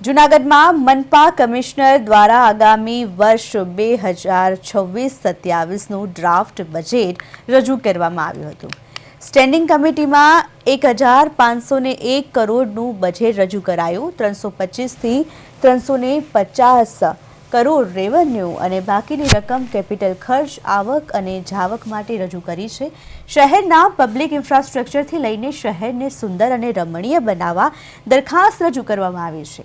જૂનાગઢમાં મનપા કમિશનર દ્વારા આગામી વર્ષ 2026-27નું ડ્રાફ્ટ બજેટ રજૂ કરવામાં આવ્યું હતું। સ્ટેન્ડિંગ કમિટીમાં 1501 કરોડનું બજેટ રજૂ કરાયું। 325 થી 350 કરોડ રેવન્યુ અને બાકીની રકમ કેપિટલ ખર્ચ, આવક અને જાવક માટે રજૂ કરી છે। શહેરના પબ્લિક ઇન્ફ્રાસ્ટ્રક્ચરથી લઈને શહેરને સુંદર અને રમણીય બનાવવા દરખાસ્ત રજૂ કરવામાં આવી છે।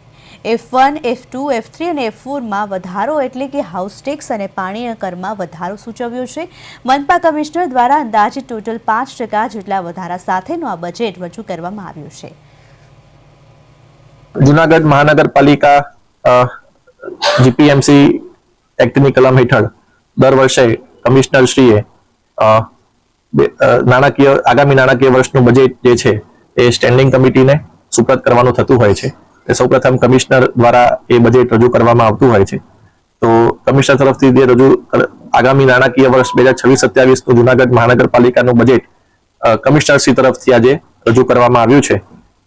F1, F2, F3 અને F4માં વધારો એટલે કે હાઉસ ટેક્સ અને પાણીના કરમાં વધારો સૂચવ્યો છે। મનપા કમિશનર દ્વારા અંદાજિત ટોટલ 5% જેટલા વધારા સાથેનું આ બજેટ રજૂ કરવામાં આવ્યું છે। જૂનાગઢ મહાનગરપાલિકા જીપીએમસી એક્ટની કલમ હેઠળ દર વર્ષે કમિશનરશ્રીએ આગામી નાણાકીય વર્ષનું બજેટ જે છે એ સ્ટેન્ડિંગ કમિટીને સુપરત કરવાનું થતું હોય છે। સૌપ્રથમ કમિશનર દ્વારા એ બજેટ રજૂ કરવામાં આવતું હોય છે। તો કમિશનર તરફથી જે આગામી નાણાકીય વર્ષ 2026-27નું જૂનાગઢ મહાનગરપાલિકાનું બજેટ કમિશનરશ્રી તરફથી આજે રજૂ કરવામાં આવ્યું છે,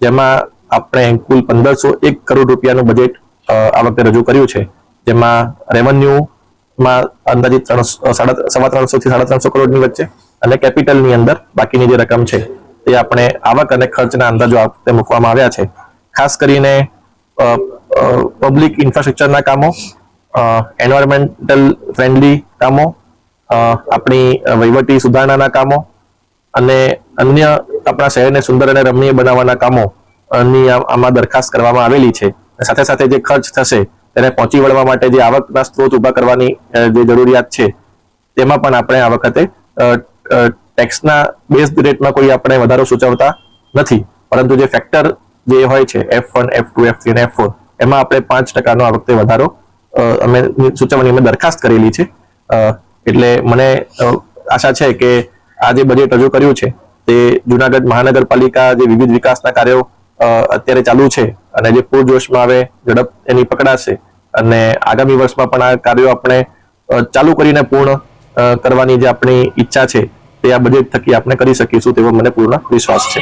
જેમાં આપણે કુલ 1501 કરોડ રૂપિયાનું બજેટ આ વખતે રજૂ કર્યું છે, જેમાં રેવન્યુમાં અંદાજિત 350 થી 350 કરોડની વચ્ચે અને કેપિટલની અંદર બાકીની જે રકમ છે તે આપણે આવક અને ખર્ચના અંદાજો આ વખતે મૂકવામાં આવ્યા છે। ખાસ કરીને પબ્લિક ઇન્ફ્રાસ્ટ્રક્ચરના કામો, એન્વાયરમેન્ટલ ફ્રેન્ડલી કામો, આપણી વહીવટી સુધારણાના કામો અને અન્ય આપણા શહેરને સુંદર અને રમણીય બનાવવાના કામોની આમાં દરખાસ્ત કરવામાં આવેલી છે। સાથે સાથે જે ખર્ચ થશે તેને પહોંચી વળવા માટે જે આવકના સ્ત્રોત ઊભા કરવાની જે જરૂરિયાત છે તેમાં પણ આપણે આ વખતે ટેક્સના બેઝ રેટમાં કોઈ આપણે વધારો સૂચવતા નથી, પરંતુ જે ફેક્ટર જે હોય છે F1, F2, F3 અને F4 એમાં આપણે 5%નો આ વખતે વધારો અમે સૂચવવાની અમે દરખાસ્ત કરેલી છે। એટલે મને આશા છે કે આ જે બજેટ રજૂ કર્યું છે તે જૂનાગઢ મહાનગરપાલિકા જે વિવિધ વિકાસના કાર્યો અત્યારે ચાલુ છે અને જે પૂરજોશમાં આવે, ઝડપ એની પકડાશે અને આગામી વર્ષમાં પણ આ કાર્યો આપણે ચાલુ કરીને પૂર્ણ કરવાની જે આપણી ઈચ્છા છે તે આ બજેટ થકી આપણે કરી શકીશું તેવો મને પૂર્ણ વિશ્વાસ છે।